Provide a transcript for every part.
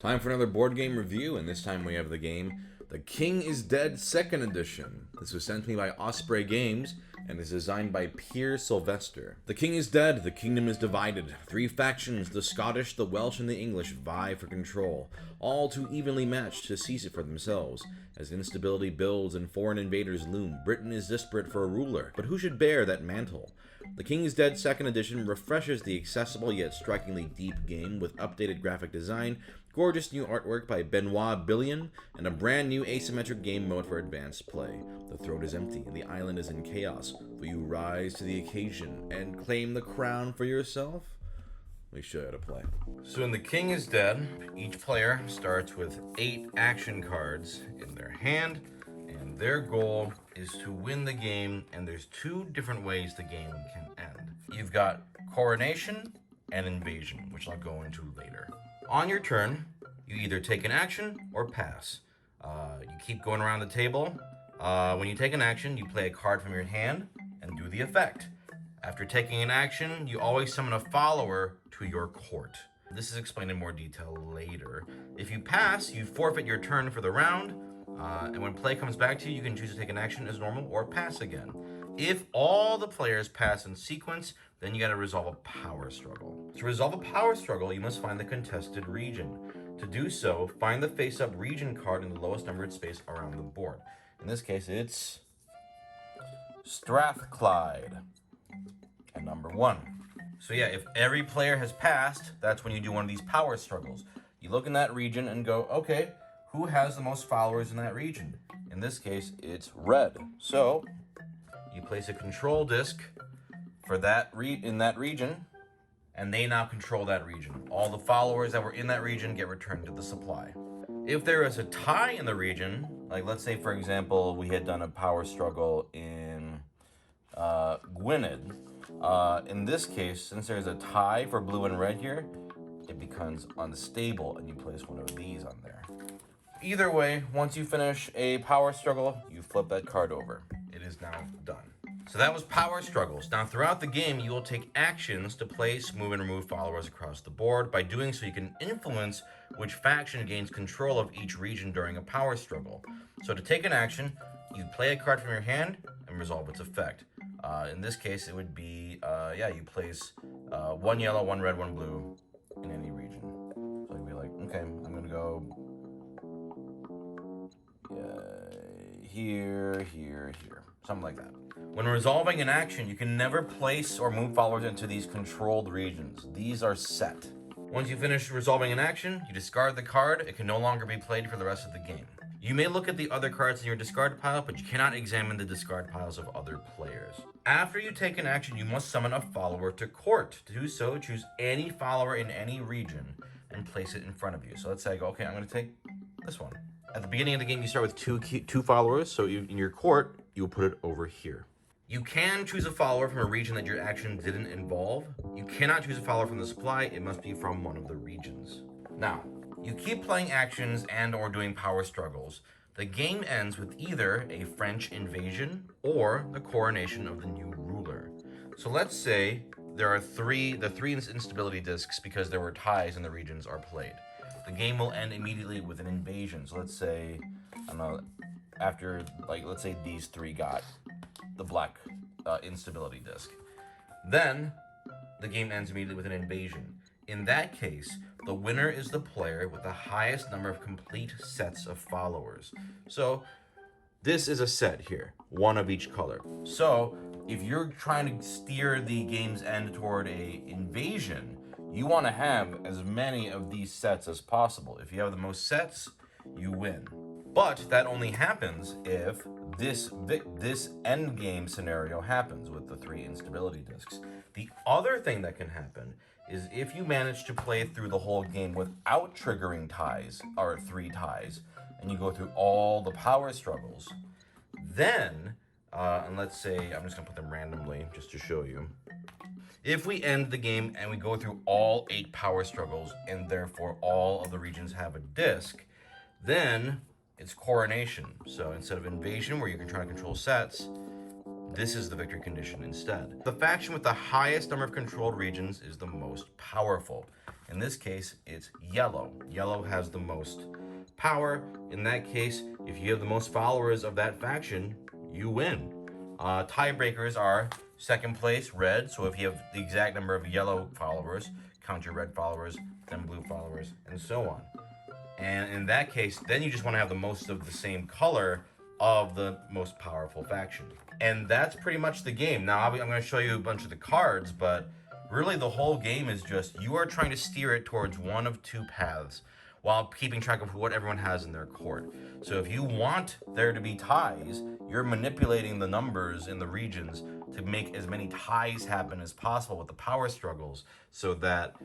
Time for another board game review, and this time we have the game The King is Dead 2nd Edition. This was sent to me by Osprey Games, and is designed by Pierre Sylvester. The king is dead, the kingdom is divided. Three factions, the Scottish, the Welsh, and the English, vie for control, all too evenly matched to seize it for themselves. As instability builds and foreign invaders loom, Britain is desperate for a ruler, but who should bear that mantle? The King is Dead 2nd Edition refreshes the accessible yet strikingly deep game with updated graphic design, gorgeous new artwork by Benoit Billion, and a brand new asymmetric game mode for advanced play. The throat is empty and the island is in chaos. Will you rise to the occasion and claim the crown for yourself? Let me show you how to play. So in The King is Dead, each player starts with 8 action cards in their hand, and their goal is to win the game, and there's 2 different ways the game can end. You've got coronation and invasion, which I'll go into later. On your turn, you either take an action or pass. You keep going around the table. When you take an action, you play a card from your hand and do the effect. After taking an action, you always summon a follower to your court. This is explained in more detail later. If you pass, you forfeit your turn for the round, and when play comes back to you, you can choose to take an action as normal or pass again. If all the players pass in sequence, then you gotta resolve a power struggle. To resolve a power struggle, you must find the contested region. To do so, find the face-up region card in the lowest numbered space around the board. In this case, it's Strathclyde at number 1. So yeah, if every player has passed, that's when you do one of these power struggles. You look in that region and go, okay, who has the most followers in that region? In this case, it's red. So you place a control disc for that in that region, and they now control that region. All the followers that were in that region get returned to the supply. If there is a tie in the region, like let's say for example, we had done a power struggle in Gwynedd. In this case, since there's a tie for blue and red here, it becomes unstable and you place one of these on there. Either way, once you finish a power struggle, you flip that card over. It is now done. So that was power struggles. Now throughout the game, you will take actions to place, move, and remove followers across the board. By doing so, you can influence which faction gains control of each region during a power struggle. So to take an action, you play a card from your hand and resolve its effect. In this case, it would be, you place 1 yellow, 1 red, 1 blue in any region. So you'd be like, okay, I'm gonna go here, here, here. Something like that. When resolving an action, you can never place or move followers into these controlled regions. These are set. Once you finish resolving an action, you discard the card. It can no longer be played for the rest of the game. You may look at the other cards in your discard pile, but you cannot examine the discard piles of other players. After you take an action, you must summon a follower to court. To do so, choose any follower in any region and place it in front of you. So let's say I go, okay, I'm going to take this one. At the beginning of the game, you start with two followers, so in your court, you will put it over here. You can choose a follower from a region that your action didn't involve. You cannot choose a follower from the supply. It must be from one of the regions. Now, you keep playing actions and or doing power struggles. The game ends with either a French invasion or the coronation of the new ruler. So let's say there are the three instability discs because there were ties in the regions are played. The game will end immediately with an invasion. So let's say, I don't know, after, let's say these 3 got the black instability disc. Then the game ends immediately with an invasion. In that case, the winner is the player with the highest number of complete sets of followers. So this is a set here, 1 of each color. So if you're trying to steer the game's end toward a invasion, you want to have as many of these sets as possible. If you have the most sets, you win. But that only happens if this end game scenario happens with the 3 instability discs. The other thing that can happen is if you manage to play through the whole game without triggering ties, or 3 ties, and you go through all the power struggles, then, and let's say, I'm just gonna put them randomly just to show you. If we end the game and we go through all 8 power struggles, and therefore all of the regions have a disc, then it's coronation. So instead of invasion, where you can try to control sets, this is the victory condition instead. The faction with the highest number of controlled regions is the most powerful. In this case, it's yellow. Yellow has the most power. In that case, if you have the most followers of that faction, you win. Tiebreakers are second place, red. So if you have the exact number of yellow followers, count your red followers, then blue followers, and so on. And in that case, then you just want to have the most of the same color of the most powerful faction. And that's pretty much the game. Now, I'm going to show you a bunch of the cards, but really the whole game is just you are trying to steer it towards one of two paths while keeping track of what everyone has in their court. So if you want there to be ties, you're manipulating the numbers in the regions to make as many ties happen as possible with the power struggles, so that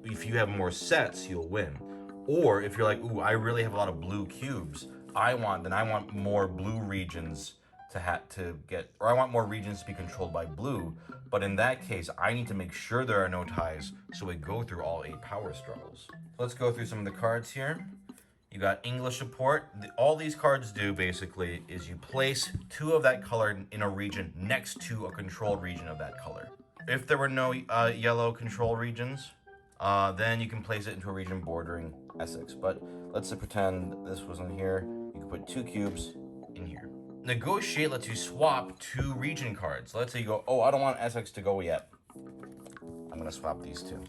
if you have more sets, you'll win. Or if you're like, ooh, I really have a lot of blue cubes, I want more blue regions to get, or I want more regions to be controlled by blue. But in that case, I need to make sure there are no ties, so we go through all 8 power struggles. Let's go through some of the cards here. You got English support. All these cards do basically is you place 2 of that color in a region next to a controlled region of that color. If there were no yellow control regions, then you can place it into a region bordering Essex. But let's pretend this wasn't here. You can put 2 cubes in here. Negotiate lets you swap 2 region cards. Let's say you go, oh, I don't want Essex to go yet. I'm gonna swap these 2.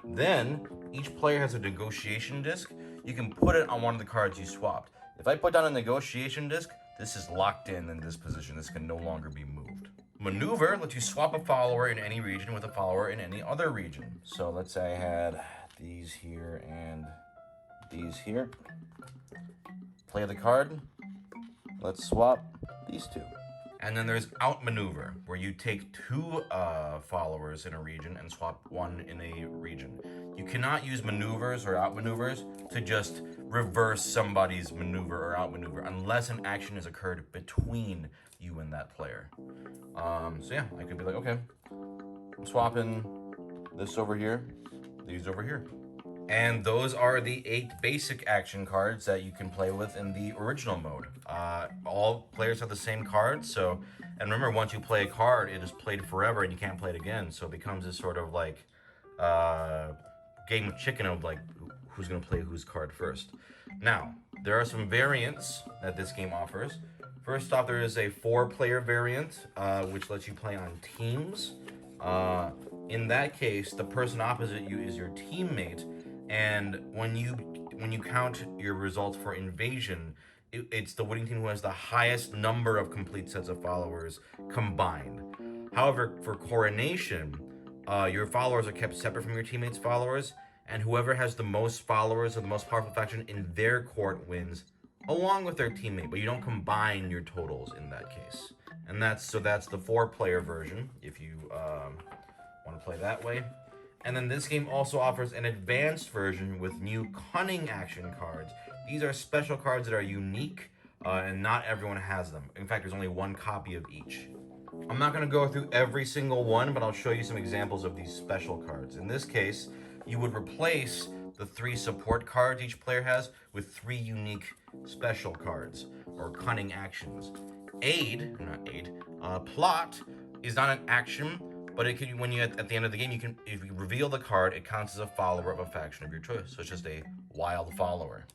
Then each player has a negotiation disc. You can put it on one of the cards you swapped. If I put down a negotiation disc, this is locked in this position. This can no longer be moved. Maneuver lets you swap a follower in any region with a follower in any other region. So let's say I had these here and these here. Play the card. Let's swap these 2. And then there's outmaneuver, where you take 2 followers in a region and swap 1 in a region. You cannot use maneuvers or outmaneuvers to just reverse somebody's maneuver or outmaneuver unless an action has occurred between you and that player. So yeah, I could be like, okay, I'm swapping this over here, these over here. And those are the 8 basic action cards that you can play with in the original mode. All players have the same cards, so, and remember, once you play a card, it is played forever and you can't play it again, so it becomes this sort of like game of chicken of like, who's gonna play whose card first. Now, there are some variants that this game offers. First off, there is a 4-player variant, which lets you play on teams. In that case, the person opposite you is your teammate, and when you count your results for invasion, it's the winning team who has the highest number of complete sets of followers combined. However, for coronation, your followers are kept separate from your teammates' followers, and whoever has the most followers of the most powerful faction in their court wins, along with their teammate, but you don't combine your totals in that case. And that's the 4-player version, if you want to play that way. And then this game also offers an advanced version with new Cunning action cards. These are special cards that are unique, and not everyone has them. In fact, there's only 1 copy of each. I'm not going to go through every single one, but I'll show you some examples of these special cards. In this case, you would replace the 3 support cards each player has with 3 unique special cards, or Cunning actions. Plot is not an action, but it can, when you at the end of the game, if you reveal the card, it counts as a follower of a faction of your choice. So it's just a wild follower.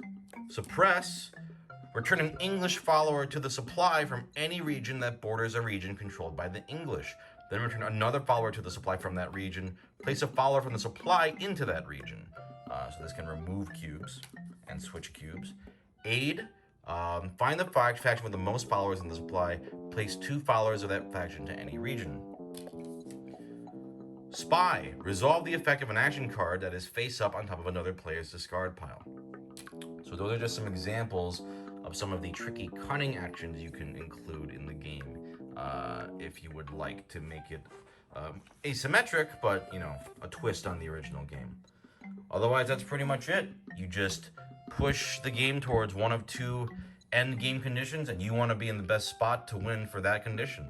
Suppress, return an English follower to the supply from any region that borders a region controlled by the English. Then return another follower to the supply from that region. Place a follower from the supply into that region. So this can remove cubes and switch cubes. Aid, find the faction with the most followers in the supply. Place 2 followers of that faction to any region. Spy, resolve the effect of an action card that is face up on top of another player's discard pile. So those are just some examples of some of the tricky Cunning actions you can include in the game, if you would like to make it asymmetric, but, you know, a twist on the original game. Otherwise, that's pretty much it. You just push the game towards one of 2 end game conditions, and you want to be in the best spot to win for that condition.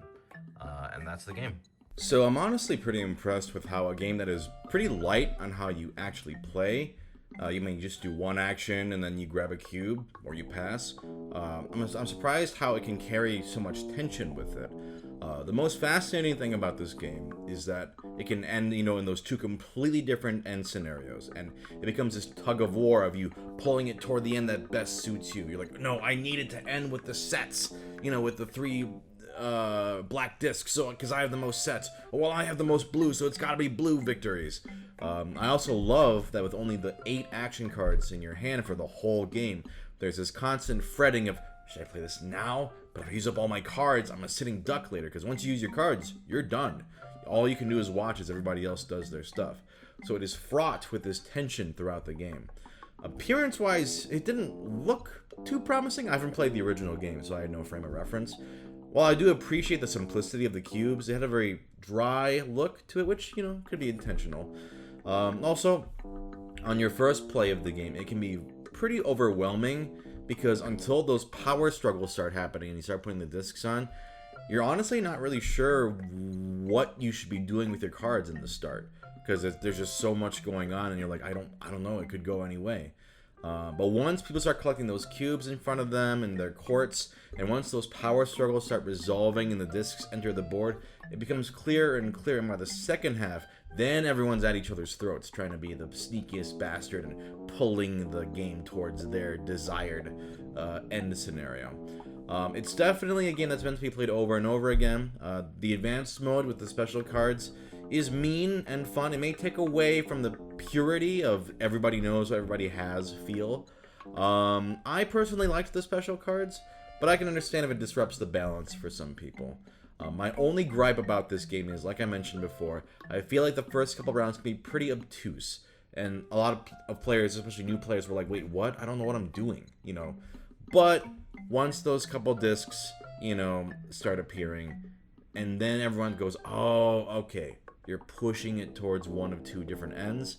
And that's the game. So I'm honestly pretty impressed with how a game that is pretty light on how you actually play. You may just do 1 action and then you grab a cube or you pass. I'm surprised how it can carry so much tension with it. The most fascinating thing about this game is that it can end, in those two completely different end scenarios, and it becomes this tug of war of you pulling it toward the end that best suits you. You're like, no, I need it to end with the sets, with the 3 black discs, so because I have the most sets. Well, I have the most blue, so it's got to be blue victories. I also love that with only the 8 action cards in your hand for the whole game, there's this constant fretting of, should I play this now? But if I use up all my cards, I'm a sitting duck later, because once you use your cards, you're done. All you can do is watch as everybody else does their stuff. So it is fraught with this tension throughout the game. Appearance-wise, it didn't look too promising. I haven't played the original game, so I had no frame of reference. While I do appreciate the simplicity of the cubes, it had a very dry look to it, which, could be intentional. Also, on your first play of the game, it can be pretty overwhelming, because until those power struggles start happening and you start putting the discs on, you're honestly not really sure what you should be doing with your cards in the start, because there's just so much going on, and you're like, I don't know, it could go any way. But once people start collecting those cubes in front of them and their courts, and once those power struggles start resolving and the discs enter the board, it becomes clearer and clearer. And by the second half, then everyone's at each other's throats, trying to be the sneakiest bastard and pulling the game towards their desired end scenario. It's definitely a game that's meant to be played over and over again. The advanced mode with the special cards is mean and fun. It may take away from the purity of everybody knows what everybody has feel. I personally liked the special cards, but I can understand if it disrupts the balance for some people. My only gripe about this game is, like I mentioned before, I feel like the first couple rounds can be pretty obtuse, and a lot of players, especially new players, were like, wait, what? I don't know what I'm doing, But once those couple discs, start appearing, and then everyone goes, oh, okay, you're pushing it towards one of 2 different ends,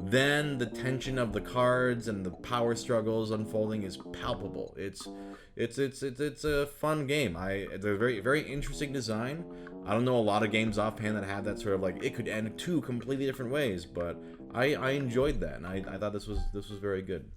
then the tension of the cards and the power struggles unfolding is palpable. It's a fun game. It's a very, very interesting design. I don't know a lot of games offhand that have that sort of like, it could end 2 completely different ways, but I enjoyed that, and I thought this was very good.